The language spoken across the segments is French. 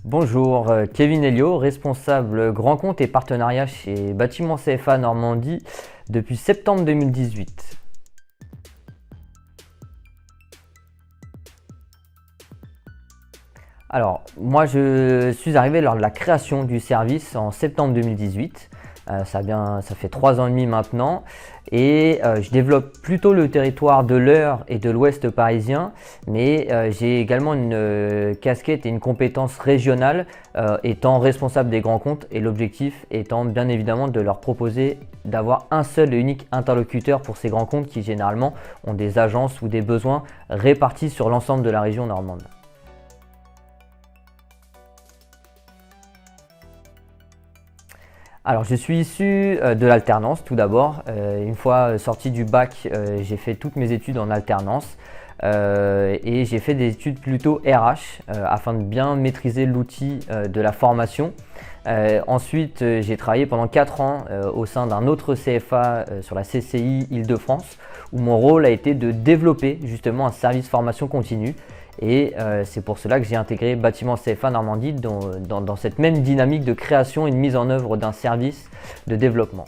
Bonjour, Kevin Elio, responsable grand compte et partenariat chez Bâtiment CFA Normandie depuis septembre 2018. Alors, moi je suis arrivé lors de la création du service en septembre 2018. Ça fait 3 ans et demi maintenant et je développe plutôt le territoire de l'Eure et de l'Ouest parisien, mais j'ai également une casquette et une compétence régionale étant responsable des grands comptes, et l'objectif étant bien évidemment de leur proposer d'avoir un seul et unique interlocuteur pour ces grands comptes qui généralement ont des agences ou des besoins répartis sur l'ensemble de la région normande. Alors, je suis issu de l'alternance tout d'abord. Une fois sorti du bac, j'ai fait toutes mes études en alternance et j'ai fait des études plutôt RH afin de bien maîtriser l'outil de la formation. Ensuite, j'ai travaillé pendant 4 ans au sein d'un autre CFA sur la CCI Île-de-France, où mon rôle a été de développer justement un service formation continue. Et c'est pour cela que j'ai intégré Bâtiment CFA Normandie dans cette même dynamique de création et de mise en œuvre d'un service de développement.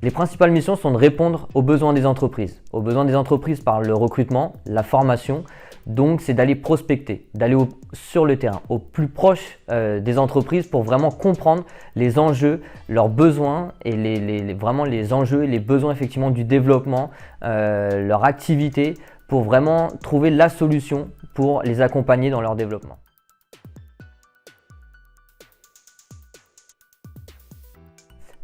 Les principales missions sont de répondre aux besoins des entreprises par le recrutement, la formation. Donc c'est d'aller prospecter, d'aller sur le terrain, au plus proche des entreprises pour vraiment comprendre les enjeux, leurs besoins et vraiment les enjeux et les besoins effectivement du développement, leur activité, pour vraiment trouver la solution pour les accompagner dans leur développement.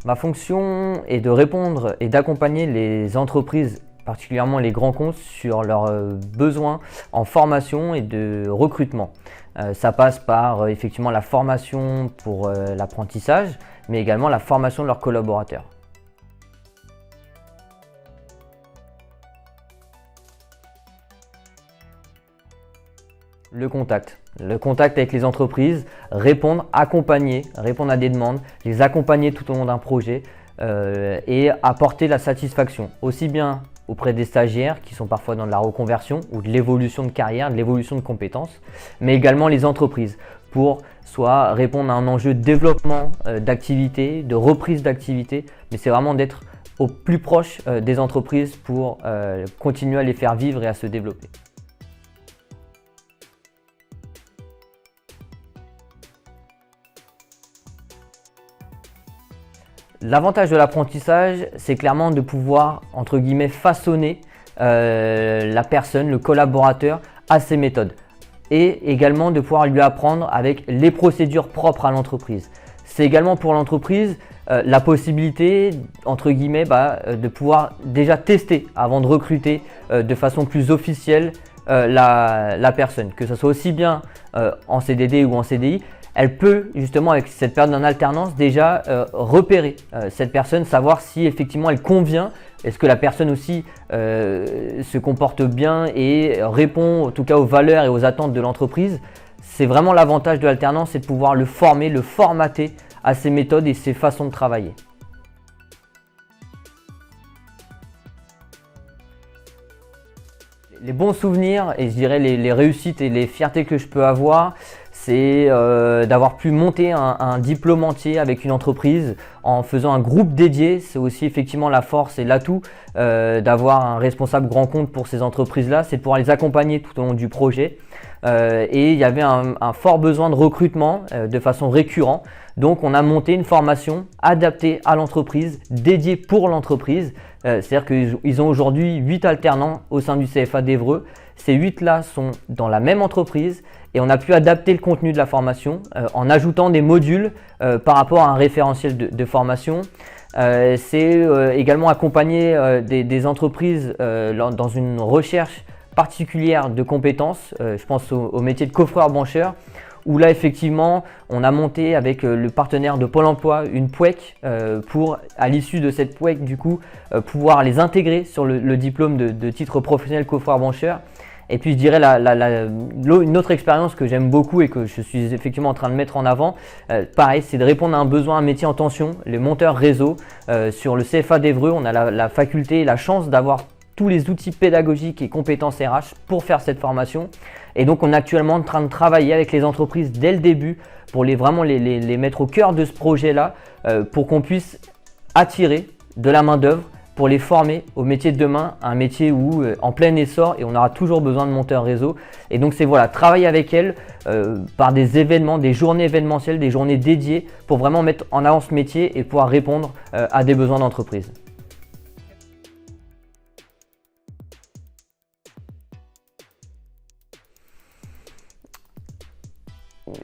Ma fonction est de répondre et d'accompagner les entreprises, particulièrement les grands comptes, sur leurs besoins en formation et de recrutement. Ça passe par effectivement la formation pour l'apprentissage, mais également la formation de leurs collaborateurs. Le contact avec les entreprises, répondre, accompagner, répondre à des demandes, les accompagner tout au long d'un projet et apporter la satisfaction, aussi bien auprès des stagiaires qui sont parfois dans de la reconversion ou de l'évolution de carrière, de l'évolution de compétences, mais également les entreprises pour soit répondre à un enjeu de développement d'activité, de reprise d'activité, mais c'est vraiment d'être au plus proche des entreprises pour continuer à les faire vivre et à se développer. L'avantage de l'apprentissage, c'est clairement de pouvoir, entre guillemets, façonner la personne, le collaborateur, à ses méthodes. Et également de pouvoir lui apprendre avec les procédures propres à l'entreprise. C'est également pour l'entreprise la possibilité, entre guillemets, de pouvoir déjà tester avant de recruter de façon plus officielle la personne. Que ce soit aussi bien en CDD ou en CDI. Elle peut justement, avec cette période en alternance, déjà repérer cette personne, savoir si effectivement elle convient, est-ce que la personne aussi se comporte bien et répond en tout cas aux valeurs et aux attentes de l'entreprise. C'est vraiment l'avantage de l'alternance, c'est de pouvoir le former, le formater à ses méthodes et ses façons de travailler. Les bons souvenirs et je dirais les réussites et les fiertés que je peux avoir, c'est d'avoir pu monter un diplôme entier avec une entreprise en faisant un groupe dédié. C'est aussi effectivement la force et l'atout d'avoir un responsable grand compte pour ces entreprises-là, c'est de pouvoir les accompagner tout au long du projet. Et il y avait un fort besoin de recrutement de façon récurrente. Donc on a monté une formation adaptée à l'entreprise, dédiée pour l'entreprise. C'est-à-dire qu'ils ont aujourd'hui 8 alternants au sein du CFA d'Évreux. Ces 8-là sont dans la même entreprise et on a pu adapter le contenu de la formation en ajoutant des modules par rapport à un référentiel de formation. C'est également accompagner des entreprises dans une recherche particulière de compétences. Je pense au métier de coffreur-brancheur, où là effectivement on a monté avec le partenaire de Pôle emploi une POEC pour, à l'issue de cette POEC du coup, pouvoir les intégrer sur le diplôme de titre professionnel coffreur-brancheur. Et puis je dirais une autre expérience que j'aime beaucoup et que je suis effectivement en train de mettre en avant, pareil, c'est de répondre à un besoin, un métier en tension, les monteurs réseau. Sur le CFA d'Évreux, on a la faculté et la chance d'avoir tous les outils pédagogiques et compétences RH pour faire cette formation. Et donc on est actuellement en train de travailler avec les entreprises dès le début pour vraiment les mettre au cœur de ce projet-là pour qu'on puisse attirer de la main-d'œuvre pour les former au métier de demain, un métier où en plein essor et on aura toujours besoin de monteurs réseau. Et donc c'est voilà, travailler avec elles par des événements, des journées événementielles, des journées dédiées pour vraiment mettre en avant ce métier et pouvoir répondre à des besoins d'entreprise.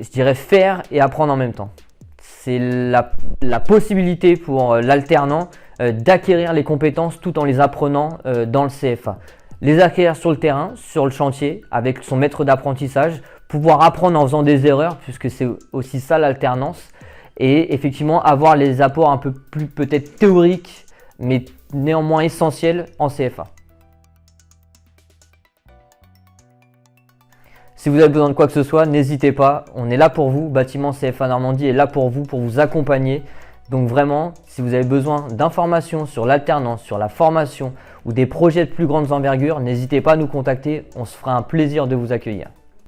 Je dirais faire et apprendre en même temps. C'est la possibilité pour l'alternant d'acquérir les compétences tout en les apprenant dans le CFA. Les acquérir sur le terrain, sur le chantier, avec son maître d'apprentissage, pouvoir apprendre en faisant des erreurs, puisque c'est aussi ça l'alternance, et effectivement avoir les apports un peu plus peut-être théoriques, mais néanmoins essentiels en CFA. Si vous avez besoin de quoi que ce soit, n'hésitez pas, on est là pour vous, Bâtiment CFA Normandie est là pour vous accompagner. Donc vraiment, si vous avez besoin d'informations sur l'alternance, sur la formation ou des projets de plus grande envergure, n'hésitez pas à nous contacter, on se fera un plaisir de vous accueillir.